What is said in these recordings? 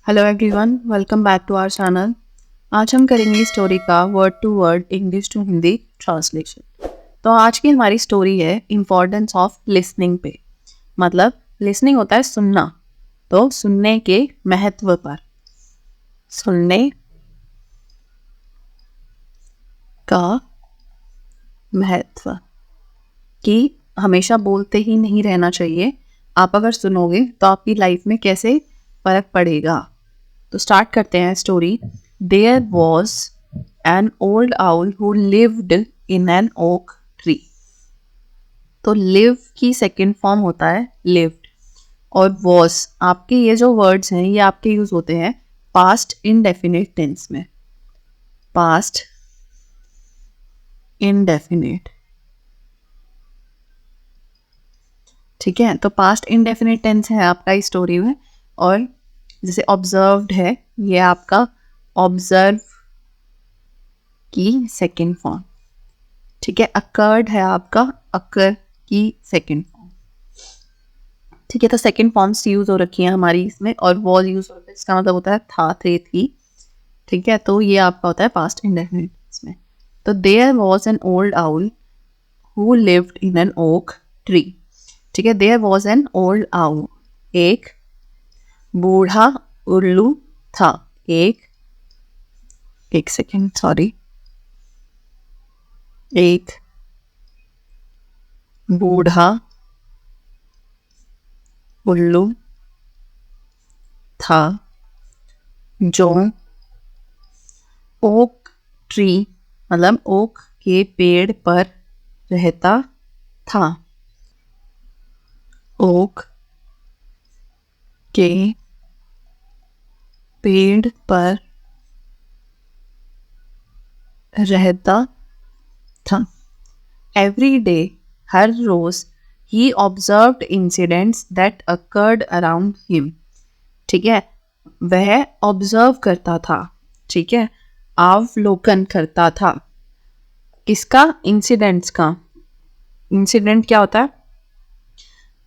Hello everyone, welcome back to our channel. आज हम करेंगे स्टोरी का word to word English to Hindi translation. तो आज की हमारी स्टोरी है इम्पोर्टेंस ऑफ लिसनिंग पे। मतलब लिसनिंग होता है सुनना, तो सुनने के महत्व पर। सुनने का महत्व कि हमेशा बोलते ही नहीं रहना चाहिए। आप अगर सुनोगे तो आपकी लाइफ में कैसे फर्क पड़ेगा। तो स्टार्ट करते हैं story. There was an old owl who lived in an oak tree. तो लिव की सेकेंड फॉर्म होता है लिव्ड, और वॉज आपके ये जो वर्ड्स हैं ये आपके यूज होते हैं पास्ट इनडेफिनिट टेंस में। पास्ट इनडेफिनिट, ठीक है। तो पास्ट इनडेफिनिट टेंस है आपका इस स्टोरी में। और जैसे ऑब्जर्व्ड है, ये आपका ऑब्जर्व की सेकेंड फॉर्म, ठीक है। अकर्ड है आपका अकर की सेकेंड फॉर्म, ठीक है। तो सेकेंड फॉर्म्स यूज हो रखी हैं हमारी इसमें, और वॉज यूज हो रखा है, इसका मतलब होता है था, थे, थी, ठीक है। तो ये आपका होता है पास्ट इंडेफिनिट इसमें। तो there was an old owl who lived in an oak tree, ठीक है। There was an old owl, एक बूढ़ा उल्लू था। एक सेकेंड, सॉरी, एक बूढ़ा उल्लू था जो ओक ट्री मतलब ओक के पेड़ पर रहता था। ओक के पेड़ पर रहता था। एवरी डे, हर रोज, he observed incidents that occurred around him, ठीक है। वह ऑब्जर्व करता था, ठीक है, अवलोकन करता था। किसका? इंसिडेंट्स का। इंसिडेंट क्या होता है?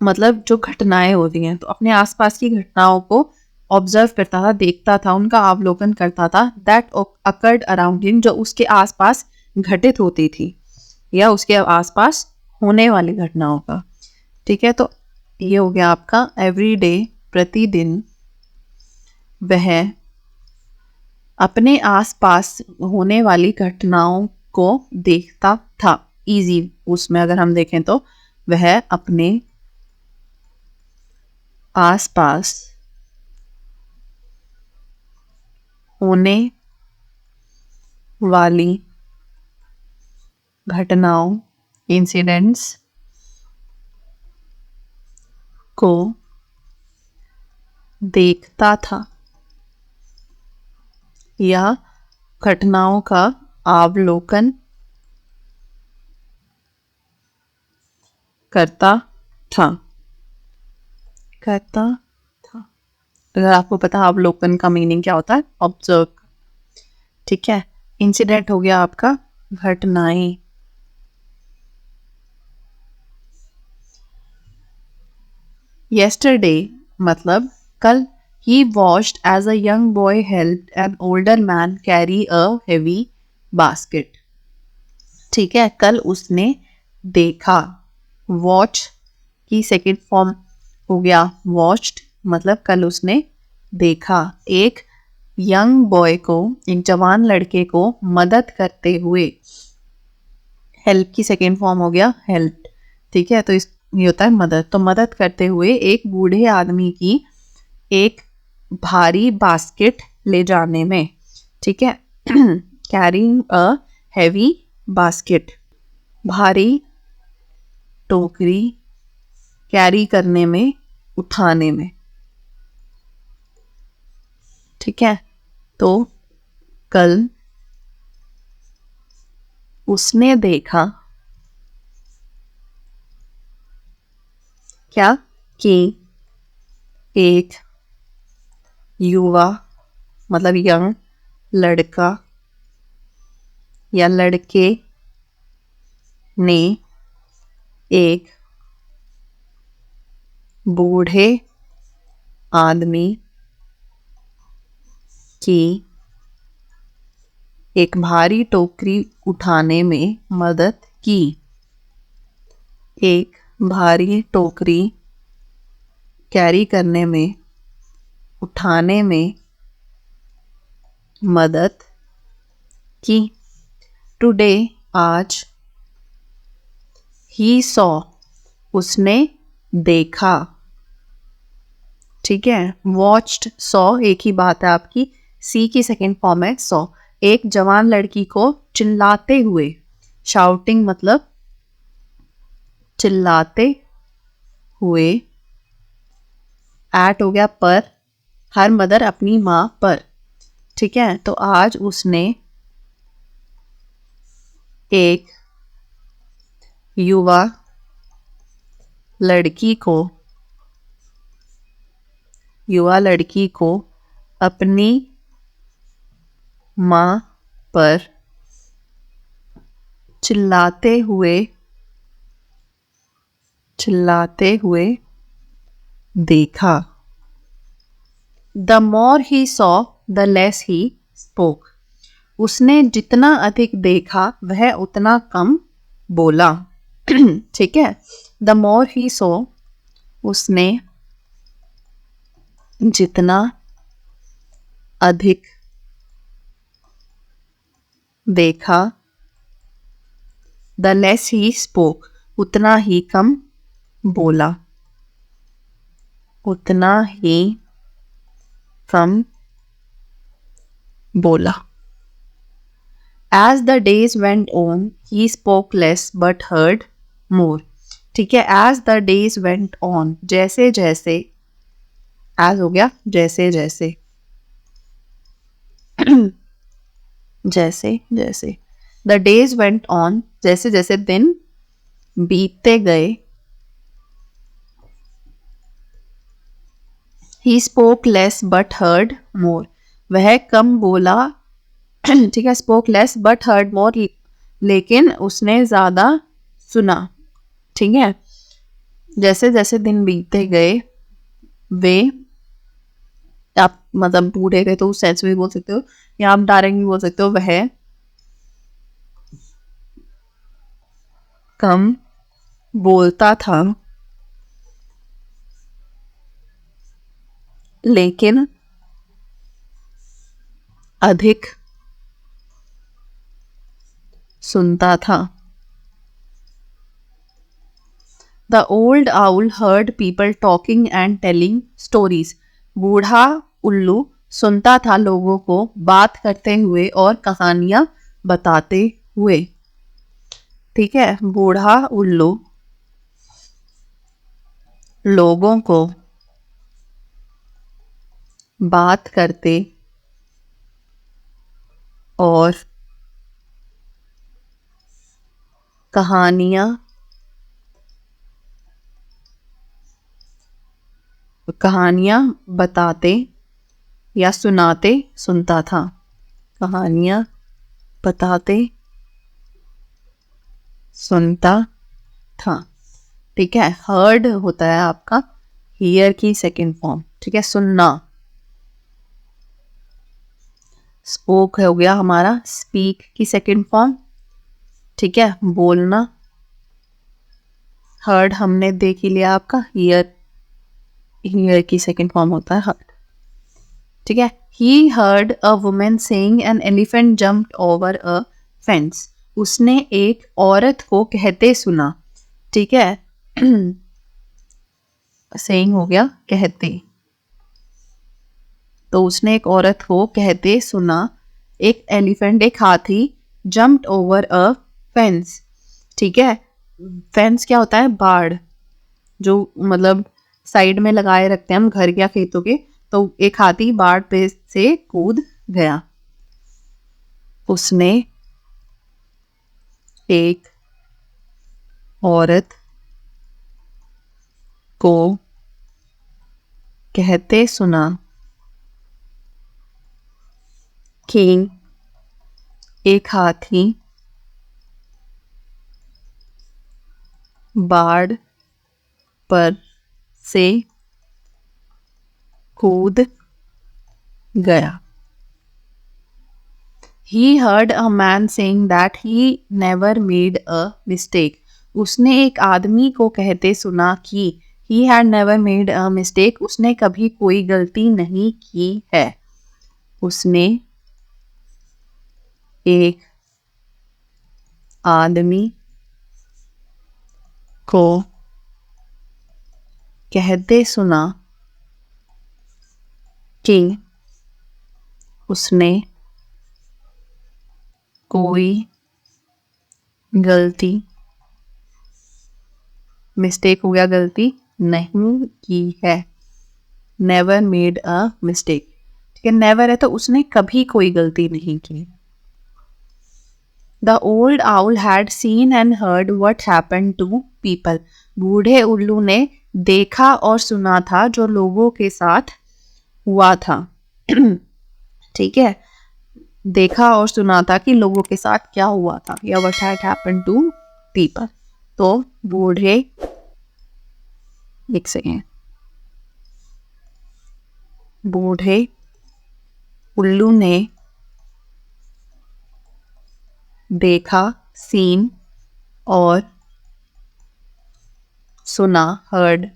मतलब जो घटनाएं होती हैं, तो अपने आसपास की घटनाओं को ऑब्जर्व करता था, देखता था, उनका अवलोकन करता था। दैट अकर्ड अराउंड हिम, जो उसके आसपास घटित होती थी या उसके आसपास होने वाली घटनाओं का, ठीक है। तो ये हो गया आपका एवरी डे, प्रतिदिन वह अपने आसपास होने वाली घटनाओं को देखता था। इजी उसमें अगर हम देखें तो वह अपने आसपास होने वाली घटनाओं, इंसिडेंट्स को देखता था या घटनाओं का अवलोकन करता था। करता था, अगर आपको पता है अवलोकन का मीनिंग क्या होता है, ऑब्जर्व, ठीक है। इंसिडेंट हो गया आपका घटनाएं। yesterday मतलब कल। he watched as a young boy helped an older man carry a heavy basket, ठीक है। कल उसने देखा, वॉच की सेकेंड फॉर्म हो गया वॉच्ड, मतलब कल उसने देखा एक यंग बॉय को, एक जवान लड़के को मदद करते हुए। हेल्प की सेकेंड फॉर्म हो गया हेल्प, ठीक है। तो इस ये होता है मदद। तो मदद करते हुए एक बूढ़े आदमी की एक भारी बास्केट ले जाने में, ठीक है। कैरिंग अ हैवी बास्केट, भारी टोकरी, कैरी करने में, उठाने में, ठीक है। तो कल उसने देखा क्या? कि एक युवा मतलब यंग लड़का या लड़के ने एक बूढ़े आदमी कि एक भारी टोकरी उठाने में मदद की। एक भारी टोकरी कैरी करने में, उठाने में मदद की। टुडे आज, ही सॉ उसने देखा। ठीक है, वॉच्ड सॉ एक ही बात है आपकी, सी की सेकेंड फॉर्म है सॉ। एक जवान लड़की को चिल्लाते हुए, शाउटिंग मतलब चिल्लाते हुए, एट हो गया पर, हर मदर अपनी माँ पर। ठीक है, तो आज उसने एक युवा लड़की को अपनी माँ पर चिल्लाते हुए देखा। The more he saw the less he spoke. उसने जितना अधिक देखा वह उतना कम बोला। ठीक है, द मोर ही सॉ उसने जितना अधिक देखा, द लेस ही स्पोक उतना ही कम बोला, उतना ही कम बोला। As the days went on, he spoke less but heard more. ठीक है, as the days went on, जैसे जैसे, as हो गया जैसे जैसे, जैसे जैसे, the days went on, जैसे जैसे दिन बीतते गए, he spoke less but heard more, वह कम बोला। ठीक है, spoke less but heard more, लेकिन उसने ज़्यादा सुना। ठीक है, जैसे जैसे दिन बीतते गए, वे, आप मतलब बूढ़े गए तो उस सेंस में भी बोल सकते हो, या आप डायरेक्ट भी बोल सकते हो, वह कम बोलता था लेकिन अधिक सुनता था। The old owl heard people talking and telling stories. बूढ़ा उल्लू सुनता था लोगों को बात करते हुए और कहानियां बताते हुए। ठीक है, बूढ़ा उल्लू लोगों को बात करते और कहानियां बताते या सुनाते सुनता था। कहानियां बताते सुनता था। ठीक है, हर्ड होता है आपका हियर की सेकेंड फॉर्म। ठीक है, सुनना। स्पोक हो गया हमारा स्पीक की सेकेंड फॉर्म। ठीक है, बोलना। हर्ड हमने देख ही लिया आपका, हियर की सेकेंड फॉर्म होता है हर्ड। ठीक है, he heard a women saying an elephant jumped over a fence. उसने एक औरत को कहते सुना। ठीक है, सेइंग हो गया कहते, तो उसने एक औरत को कहते सुना, एक एलिफेंट एक हाथी जंप्ड ओवर अ फेंस। ठीक है, फेंस क्या होता है, बाड़, जो मतलब साइड में लगाए रखते हैं हम घर या खेतों के, तो एक हाथी बाड़ पे से कूद गया। उसने एक औरत को कहते सुना कि एक हाथी बाड़ पर से कूद गया। He heard a man saying that he never made a mistake. उसने एक आदमी को कहते सुना कि he had never made a mistake. उसने कभी कोई गलती नहीं की है. उसने एक आदमी को कहते सुना कि उसने कोई गलती, मिस्टेक हो गया गलती, नहीं की है. Never made a mistake. ठीक है, नेवर है तो उसने कभी कोई गलती नहीं की. The old owl had seen and heard what happened to people. बूढ़े उल्लू ने देखा और सुना था जो लोगों के साथ हुआ था. ठीक है, देखा और सुना था कि लोगों के साथ क्या हुआ था, या what had happened to people. तो बूढ़े, एक सेकेंड, बूढ़े उल्लू ने देखा, सीन और सुना, हर्ड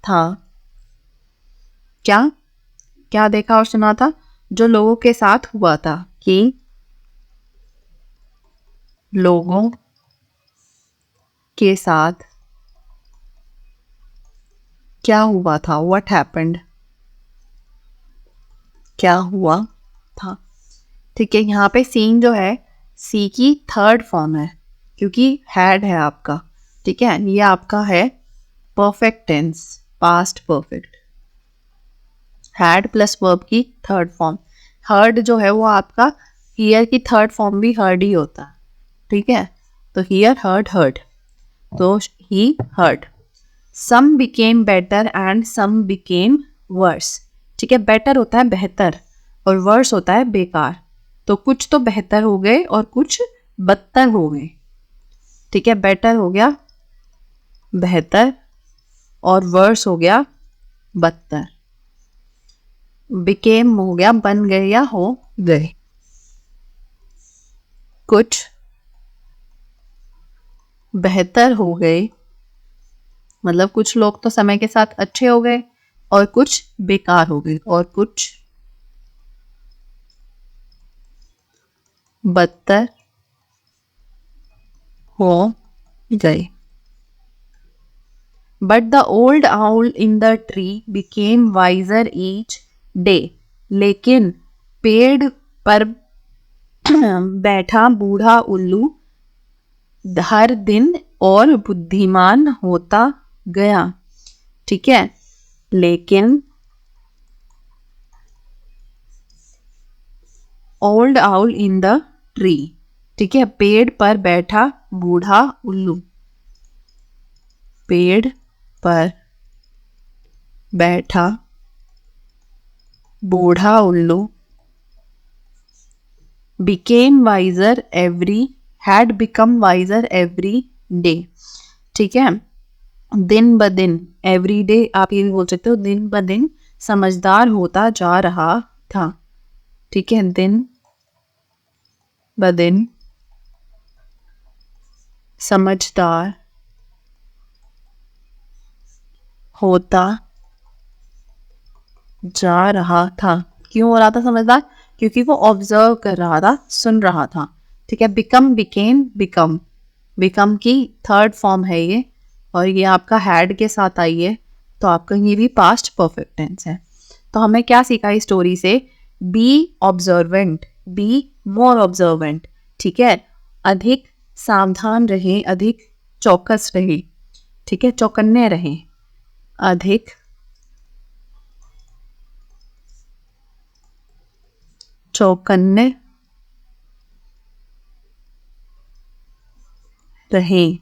था. क्या क्या देखा और सुना था? जो लोगों के साथ हुआ था, कि लोगों के साथ क्या हुआ था, व्हाट हैपेंड, क्या हुआ था. ठीक है, यहाँ पे सीन जो है सी की थर्ड फॉर्म है, क्योंकि हैड है आपका. ठीक है, ये आपका है perfect tense, past perfect. Had plus verb की थर्ड फॉर्म. हर्ड जो है वो आपका हियर की थर्ड फॉर्म भी हर्ड ही होता है. ठीक है, तो हियर हर्ड हर्ड, तो he heard. Some became better and some became worse. ठीक है, बेटर होता है बेहतर और वर्स होता है बेकार. तो कुछ तो बेहतर हो गए और कुछ बदतर हो गए. ठीक है, बेटर हो गया बेहतर और वर्स हो गया बदतर. बिकेम हो गया बन गए या हो गए. कुछ बेहतर हो गए, मतलब कुछ लोग तो समय के साथ अच्छे हो गए और कुछ बेकार हो गए और कुछ बदतर हो गए. But the old owl in the tree became wiser each day. लेकिन पेड़ पर बैठा बूढ़ा उल्लू हर दिन और बुद्धिमान होता गया. ठीक है, लेकिन old owl in the tree. ठीक है, पेड़ पर बैठा बूढ़ा उल्लू, पेड़ पर बैठा बूढ़ा उल्लू became wiser every had become wiser every day. ठीक है, दिन ब दिन, एवरी डे आप ये भी बोल सकते हो, दिन ब दिन समझदार होता जा रहा था. ठीक है, दिन ब दिन समझदार होता जा रहा था. क्यों हो रहा था समझदार? क्योंकि वो ऑब्जर्व कर रहा था, सुन रहा था. ठीक है, बिकम बिकेम बिकम, बिकम की थर्ड फॉर्म है ये, और ये आपका हैड के साथ आई है, तो आपका ये भी पास्ट परफेक्ट टेंस है. तो हमें क्या सीखा इस स्टोरी से? Be observant, be more observant. ठीक है, अधिक सावधान रहें, अधिक चौकस रहें. ठीक है, चौकन्ने रहें, अधिक चौकन्ने रहें.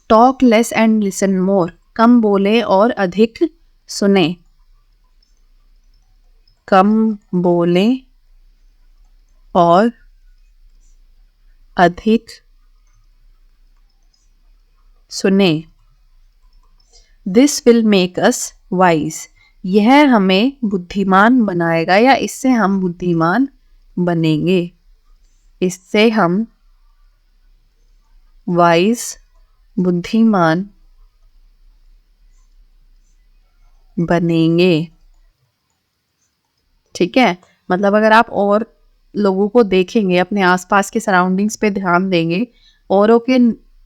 Talk less and listen more. कम बोले और अधिक सुने. कम बोले और अधिक सुने. This will make us wise. यह हमें बुद्धिमान बनाएगा या इससे हम बुद्धिमान बनेंगे, इससे हम वाइज बुद्धिमान बनेंगे। ठीक है, मतलब अगर आप और लोगों को देखेंगे, अपने आसपास के सराउंडिंग्स पे ध्यान देंगे, औरों के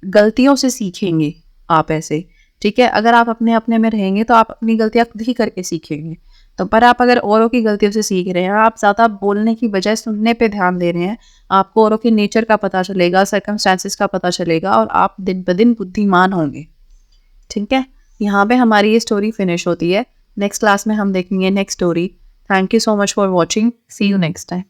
गलतियों से सीखेंगे आप ऐसे। ठीक है, अगर आप अपने अपने में रहेंगे तो आप अपनी गलतियां खुद ही करके सीखेंगे। तो पर आप अगर औरों की गलतियों से सीख रहे हैं, आप ज़्यादा बोलने की बजाय सुनने पे ध्यान दे रहे हैं, आपको औरों के नेचर का पता चलेगा, सर्कमस्टांसिस का पता चलेगा और आप दिन ब दिन बुद्धिमान होंगे। ठीक है, यहाँ पे हमारी ये स्टोरी फिनिश होती है। नेक्स्ट क्लास में हम देखेंगे next story. Thank you so much for watching. See you next time.